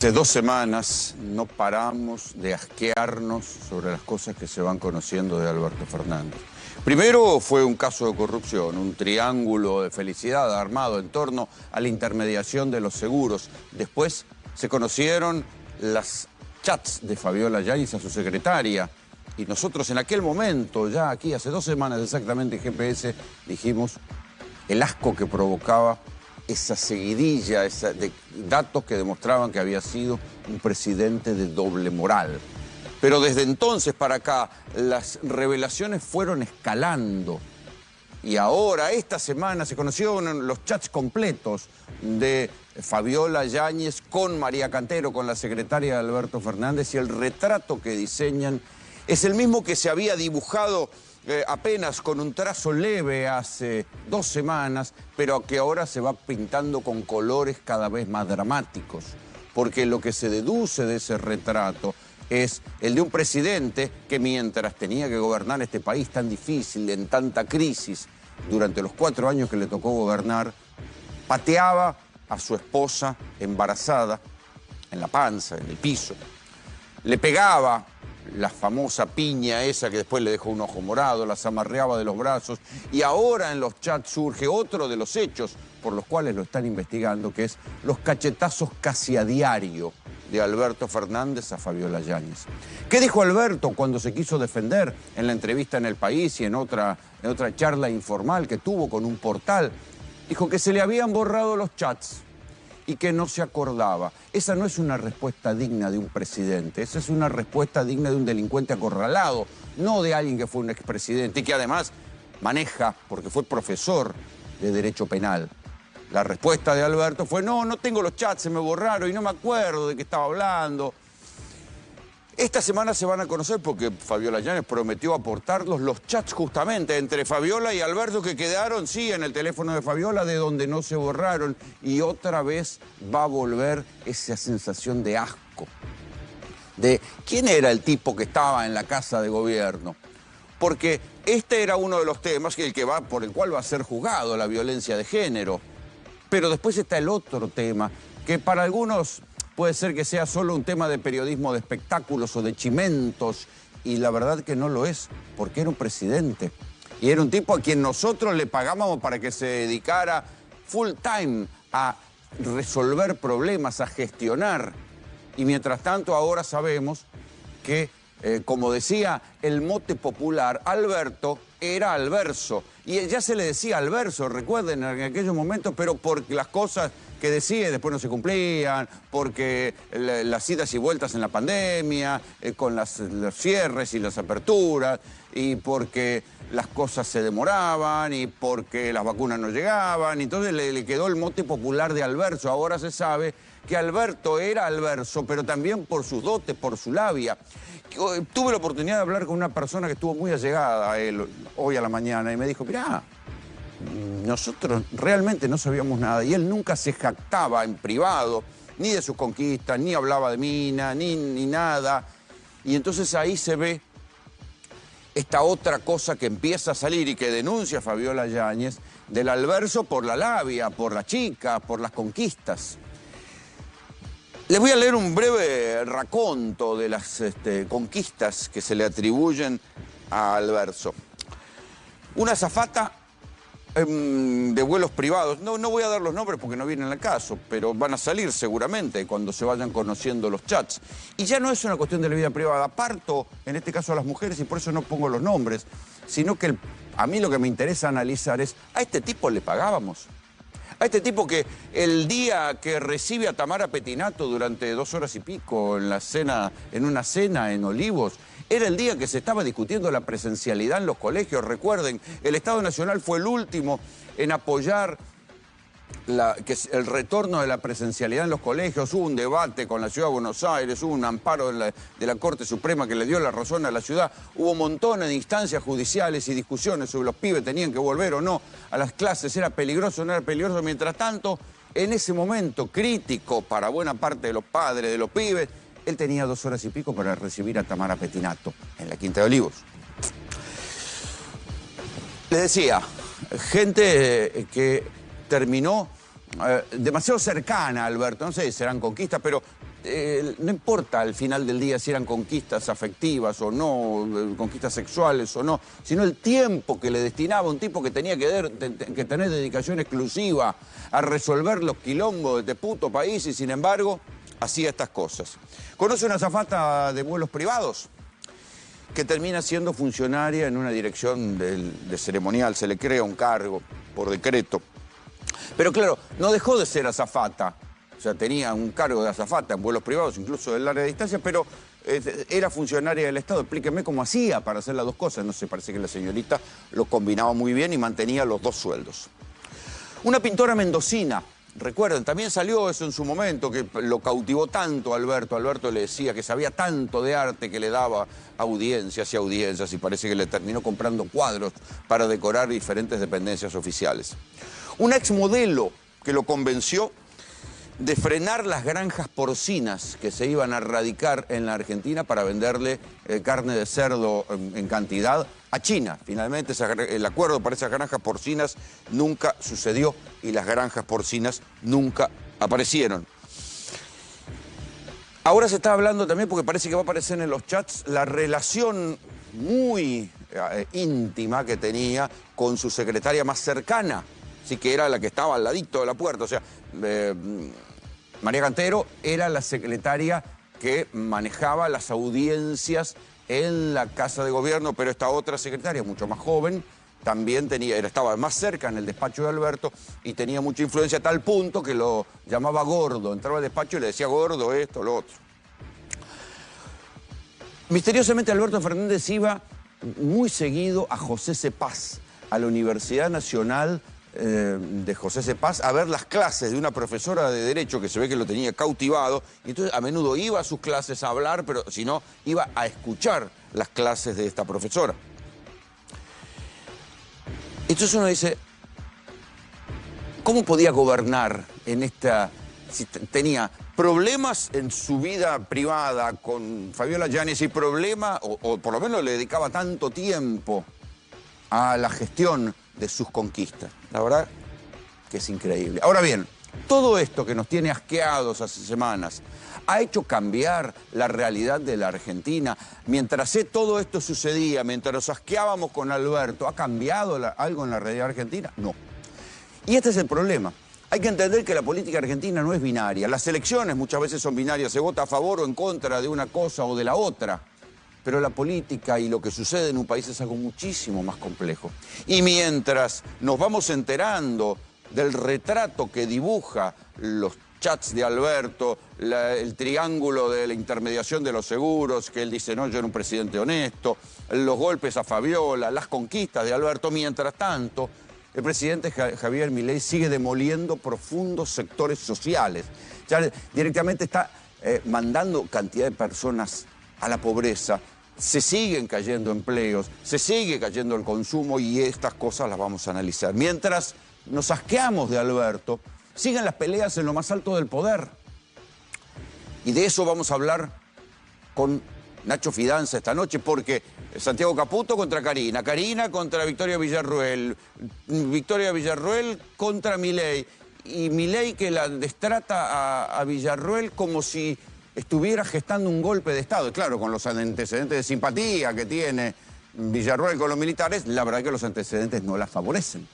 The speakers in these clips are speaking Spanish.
Hace 2 semanas no paramos de asquearnos sobre las cosas que se van conociendo de Alberto Fernández. Primero fue un caso de corrupción, un triángulo de felicidad armado en torno a la intermediación de los seguros. Después se conocieron las chats de Fabiola Yáñez a su secretaria. Y nosotros en aquel momento, ya aquí hace 2 semanas exactamente en GPS, dijimos el asco que provocaba esa seguidilla de datos que demostraban que había sido un presidente de doble moral. Pero desde entonces para acá las revelaciones fueron escalando. Y ahora, esta semana, se conocieron los chats completos de Fabiola Yáñez con María Cantero, con la secretaria de Alberto Fernández, y el retrato que diseñan es el mismo que se había dibujado apenas con un trazo leve hace 2 semanas, pero que ahora se va pintando con colores cada vez más dramáticos. Porque lo que se deduce de ese retrato es el de un presidente que mientras tenía que gobernar este país tan difícil, en tanta crisis, durante los 4 años que le tocó gobernar, pateaba a su esposa embarazada en la panza, en el piso. Le pegaba la famosa piña esa que después le dejó un ojo morado, las amarreaba de los brazos, y ahora en los chats surge otro de los hechos por los cuales lo están investigando, que es los cachetazos casi a diario de Alberto Fernández a Fabiola Yáñez. ¿Qué dijo Alberto cuando se quiso defender en la entrevista en El País y en otra charla informal que tuvo con un portal? Dijo que se le habían borrado los chats y que no se acordaba. Esa no es una respuesta digna de un presidente, esa es una respuesta digna de un delincuente acorralado, no de alguien que fue un expresidente y que además maneja, porque fue profesor de Derecho Penal. La respuesta de Alberto fue: no tengo los chats, se me borraron y no me acuerdo de qué estaba hablando. Esta semana se van a conocer, porque Fabiola Yáñez prometió aportarlos, los chats justamente entre Fabiola y Alberto que quedaron, sí, en el teléfono de Fabiola, de donde no se borraron. Y otra vez va a volver esa sensación de asco. De quién era el tipo que estaba en la casa de gobierno. Porque este era uno de los temas por el cual va a ser juzgado, la violencia de género. Pero después está el otro tema, que para algunos puede ser que sea solo un tema de periodismo de espectáculos o de chimentos, y la verdad que no lo es, porque era un presidente. Y era un tipo a quien nosotros le pagábamos para que se dedicara full time a resolver problemas, a gestionar. Y mientras tanto ahora sabemos que, como decía el mote popular, Alberto era Alverso. Y ya se le decía Alverso, recuerden, en aquellos momentos, pero por las cosas que decía y después no se cumplían, porque las idas y vueltas en la pandemia, con los cierres y las aperturas, y porque las cosas se demoraban, y porque las vacunas no llegaban. Entonces le quedó el mote popular de Alverso. Ahora se sabe que Alberto era Alverso, pero también por sus dotes, por su labia. Tuve la oportunidad de hablar con una persona que estuvo muy allegada a él hoy a la mañana y me dijo: mirá, nosotros realmente no sabíamos nada, y él nunca se jactaba en privado, ni de sus conquistas, ni hablaba de mina, ni nada. Y entonces ahí se ve esta otra cosa que empieza a salir y que denuncia Fabiola Yáñez, del Alverso por la labia, por la chica, por las conquistas. Les voy a leer un breve raconto de las conquistas que se le atribuyen a Alverso. Una azafata de vuelos privados, no voy a dar los nombres porque no vienen al caso, pero van a salir seguramente cuando se vayan conociendo los chats. Y ya no es una cuestión de la vida privada, aparto en este caso a las mujeres y por eso no pongo los nombres, sino que a mí lo que me interesa analizar es: ¿a este tipo le pagábamos? A este tipo que el día que recibe a Tamara Pettinato durante 2 horas y pico en una cena en Olivos, era el día que se estaba discutiendo la presencialidad en los colegios. Recuerden, el Estado Nacional fue el último en apoyar el retorno de la presencialidad en los colegios. Hubo un debate con la Ciudad de Buenos Aires, hubo un amparo de la Corte Suprema que le dio la razón a la ciudad. Hubo montones de instancias judiciales y discusiones sobre los pibes tenían que volver o no a las clases, era peligroso o no era peligroso. Mientras tanto, en ese momento crítico para buena parte de los padres de los pibes, él tenía 2 horas y pico para recibir a Tamara Pettinato en la Quinta de Olivos. Les decía, gente que terminó demasiado cercana a Alberto, no sé si serán conquistas, pero no importa al final del día si eran conquistas afectivas o no, conquistas sexuales o no, sino el tiempo que le destinaba un tipo que tenía que tener dedicación exclusiva a resolver los quilombos de este puto país y sin embargo hacía estas cosas. ¿Conoce una azafata de vuelos privados? Que termina siendo funcionaria en una dirección de ceremonial, se le crea un cargo por decreto. Pero claro, no dejó de ser azafata, o sea, tenía un cargo de azafata en vuelos privados, incluso de larga distancia, pero era funcionaria del Estado. Explíqueme cómo hacía para hacer las dos cosas. No sé, parece que la señorita lo combinaba muy bien y mantenía los dos sueldos. Una pintora mendocina. Recuerden, también salió eso en su momento, que lo cautivó tanto a Alberto. Alberto le decía que sabía tanto de arte que le daba audiencias y audiencias y parece que le terminó comprando cuadros para decorar diferentes dependencias oficiales. Una exmodelo que lo convenció de frenar las granjas porcinas que se iban a radicar en la Argentina para venderle carne de cerdo en cantidad a China. Finalmente el acuerdo para esas granjas porcinas nunca sucedió y las granjas porcinas nunca aparecieron. Ahora se está hablando también, porque parece que va a aparecer en los chats, la relación muy íntima que tenía con su secretaria más cercana, sí, que era la que estaba al ladito de la puerta. O sea, María Cantero era la secretaria que manejaba las audiencias en la Casa de Gobierno, pero esta otra secretaria, mucho más joven, también estaba más cerca en el despacho de Alberto y tenía mucha influencia a tal punto que lo llamaba gordo. Entraba al despacho y le decía gordo, esto, lo otro. Misteriosamente Alberto Fernández iba muy seguido a José Cepaz, a la Universidad Nacional de José Cepaz, a ver las clases de una profesora de Derecho que se ve que lo tenía cautivado, y entonces a menudo iba a sus clases a hablar, pero si no, iba a escuchar las clases de esta profesora. Entonces uno dice, ¿cómo podía gobernar en esta... si tenía problemas en su vida privada con Fabiola Yáñez y problemas, o por lo menos le dedicaba tanto tiempo a la gestión de sus conquistas? La verdad que es increíble. Ahora bien, todo esto que nos tiene asqueados hace semanas ha hecho cambiar la realidad de la Argentina. Mientras todo esto sucedía, mientras nos asqueábamos con Alberto, ¿ha cambiado algo en la realidad argentina? No. Y este es el problema. Hay que entender que la política argentina no es binaria. Las elecciones muchas veces son binarias, se vota a favor o en contra de una cosa o de la otra. Pero la política y lo que sucede en un país es algo muchísimo más complejo. Y mientras nos vamos enterando del retrato que dibuja los chats de Alberto, el triángulo de la intermediación de los seguros, que él dice, no, yo era un presidente honesto, los golpes a Fabiola, las conquistas de Alberto, mientras tanto, el presidente Javier Milei sigue demoliendo profundos sectores sociales. Ya directamente está mandando cantidad de personas a la pobreza, se siguen cayendo empleos, se sigue cayendo el consumo y estas cosas las vamos a analizar. Mientras nos asqueamos de Alberto, siguen las peleas en lo más alto del poder. Y de eso vamos a hablar con Nacho Fidanza esta noche, porque Santiago Caputo contra Karina, Karina contra Victoria Villarruel, Victoria Villarruel contra Milei, y Milei que la destrata a Villarruel como si estuviera gestando un golpe de Estado. Y claro, con los antecedentes de simpatía que tiene Villarruel con los militares, la verdad que los antecedentes no la favorecen.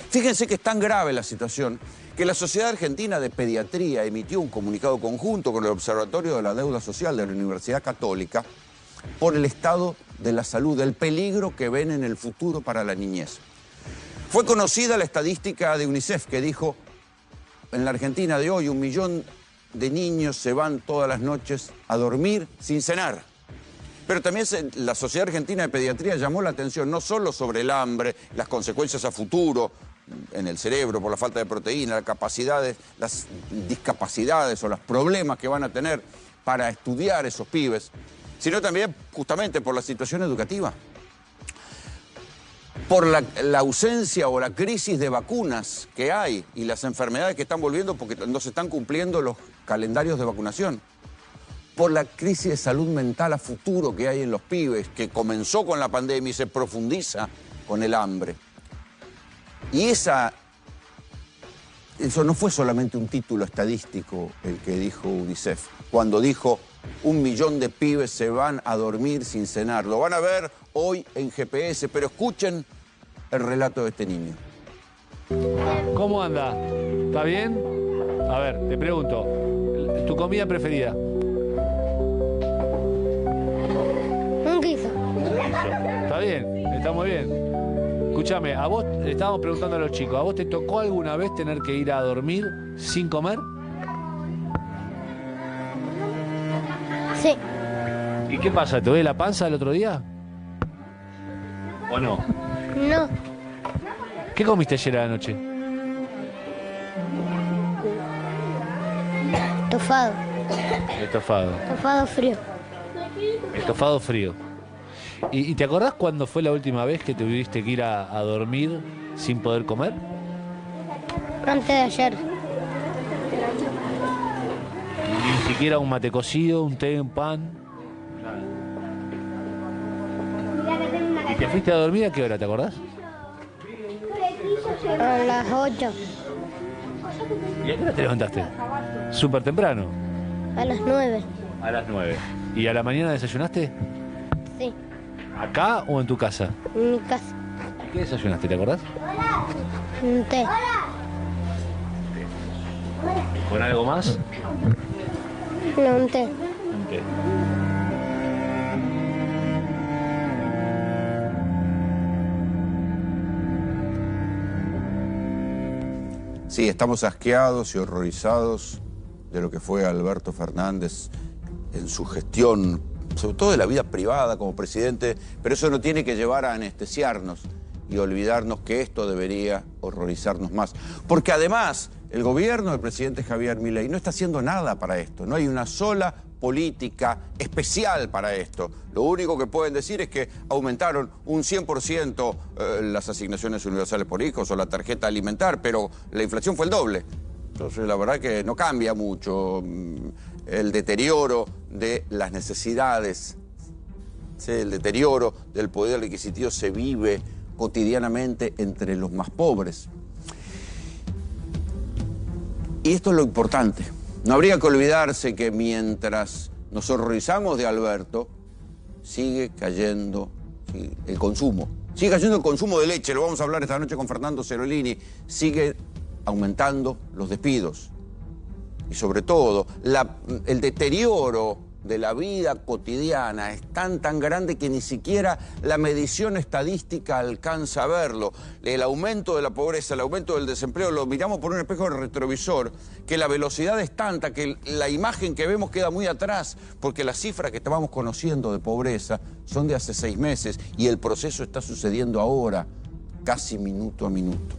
Fíjense que es tan grave la situación que la Sociedad Argentina de Pediatría emitió un comunicado conjunto con el Observatorio de la Deuda Social de la Universidad Católica por el estado de la salud, el peligro que ven en el futuro para la niñez. Fue conocida la estadística de UNICEF que dijo, en la Argentina de hoy 1 millón de niños se van todas las noches a dormir sin cenar. Pero también la Sociedad Argentina de Pediatría llamó la atención no solo sobre el hambre, las consecuencias a futuro en el cerebro por la falta de proteína, las discapacidades o los problemas que van a tener para estudiar esos pibes, sino también justamente por la situación educativa, por la ausencia o la crisis de vacunas que hay y las enfermedades que están volviendo porque no se están cumpliendo los calendarios de vacunación, por la crisis de salud mental a futuro que hay en los pibes, que comenzó con la pandemia y se profundiza con el hambre. Y eso no fue solamente un título estadístico el que dijo UNICEF. cuando dijo 1 millón de pibes se van a dormir sin cenar. Lo van a ver hoy en GPS, pero escuchen el relato de este niño. ¿Cómo anda? ¿Está bien? A ver, te pregunto, ¿tu comida preferida? Un guiso. Está bien, está muy bien. Escúchame, a vos le estábamos preguntando a los chicos, ¿a vos te tocó alguna vez tener que ir a dormir sin comer? Sí. ¿Y qué pasa? ¿Te duele la panza el otro día? ¿O no? No. ¿Qué comiste ayer a la noche? Estofado. Estofado. Estofado frío. Estofado frío. ¿Y te acordás cuándo fue la última vez que tuviste que ir a dormir sin poder comer? Antes de ayer. Ni siquiera un mate cocido, un té, un pan. ¿Y te fuiste a dormir a qué hora, te acordás? A las 8. ¿Y a qué hora te levantaste? Súper temprano. A las 9. A las 9. ¿Y a la mañana desayunaste? Sí. ¿Acá o en tu casa? En mi casa. ¿Qué desayunaste, te acordás? Un té. ¿Con algo más? No, un té. Un té. Sí, estamos asqueados y horrorizados de lo que fue Alberto Fernández en su gestión, sobre todo de la vida privada como presidente, pero eso no tiene que llevar a anestesiarnos y olvidarnos que esto debería horrorizarnos más. Porque además, el gobierno del presidente Javier Milei no está haciendo nada para esto, no hay una sola política especial para esto. Lo único que pueden decir es que aumentaron un 100% las asignaciones universales por hijos o la tarjeta alimentar, pero la inflación fue el doble. Entonces, la verdad que no cambia mucho. El deterioro de las necesidades, ¿sí? El deterioro del poder adquisitivo se vive cotidianamente entre los más pobres. Y esto es lo importante. No habría que olvidarse que mientras nos horrorizamos de Alberto, sigue cayendo el consumo. Sigue cayendo el consumo de leche, lo vamos a hablar esta noche con Fernando Cerolini. Sigue aumentando los despidos. Y sobre todo, el deterioro de la vida cotidiana es tan grande que ni siquiera la medición estadística alcanza a verlo. El aumento de la pobreza, el aumento del desempleo, lo miramos por un espejo de retrovisor, que la velocidad es tanta que la imagen que vemos queda muy atrás, porque las cifras que estábamos conociendo de pobreza son de hace 6 meses y el proceso está sucediendo ahora, casi minuto a minuto.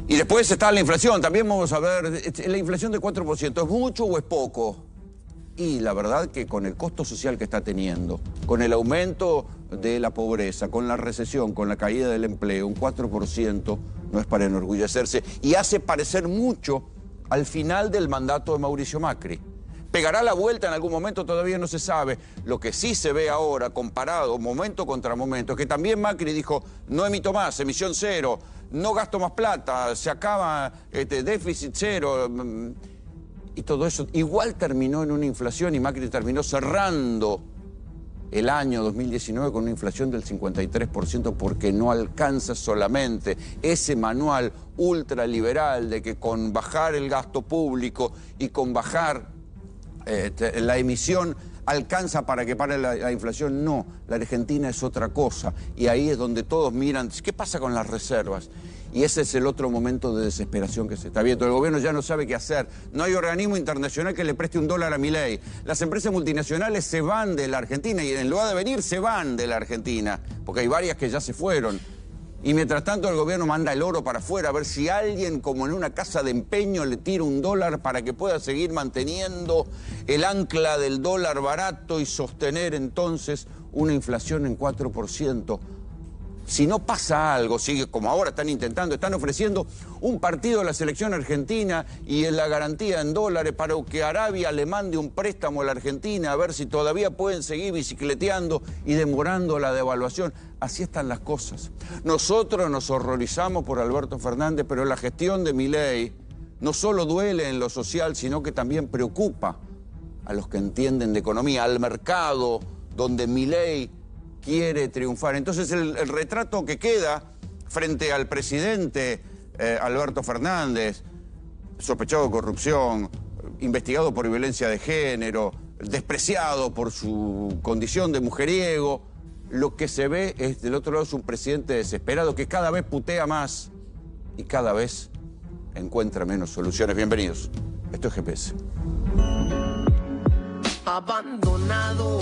Y después está la inflación, también vamos a ver, la inflación de 4%, ¿es mucho o es poco? Y la verdad que con el costo social que está teniendo, con el aumento de la pobreza, con la recesión, con la caída del empleo, un 4% no es para enorgullecerse y hace parecer mucho al final del mandato de Mauricio Macri. ¿Pegará la vuelta en algún momento? Todavía no se sabe. Lo que sí se ve ahora, comparado momento contra momento, es que también Macri dijo, no emito más, emisión cero, no gasto más plata, se acaba déficit cero. Y todo eso igual terminó en una inflación y Macri terminó cerrando el año 2019 con una inflación del 53% porque no alcanza solamente ese manual ultraliberal de que con bajar el gasto público y con bajar la emisión alcanza para que pare la inflación. No, la Argentina es otra cosa y ahí es donde todos miran, ¿qué pasa con las reservas? Y ese es el otro momento de desesperación que se está viendo. El gobierno ya no sabe qué hacer. No hay organismo internacional que le preste $1 a Milei. Las empresas multinacionales se van de la Argentina y en lugar de venir se van de la Argentina, porque hay varias que ya se fueron. Y mientras tanto el gobierno manda el oro para afuera a ver si alguien, como en una casa de empeño, le tira $1 para que pueda seguir manteniendo el ancla del dólar barato y sostener entonces una inflación en 4%. Si no pasa algo, sigue como ahora están intentando, están ofreciendo un partido de la selección argentina y en la garantía en dólares para que Arabia le mande un préstamo a la Argentina a ver si todavía pueden seguir bicicleteando y demorando la devaluación. Así están las cosas. Nosotros nos horrorizamos por Alberto Fernández, pero la gestión de Milei no solo duele en lo social, sino que también preocupa a los que entienden de economía, al mercado donde Milei quiere triunfar. Entonces el retrato que queda frente al presidente Alberto Fernández, sospechado de corrupción, investigado por violencia de género, despreciado por su condición de mujeriego, lo que se ve es, del otro lado, es un presidente desesperado que cada vez putea más y cada vez encuentra menos soluciones. Bienvenidos. Esto es GPS. Abandonado.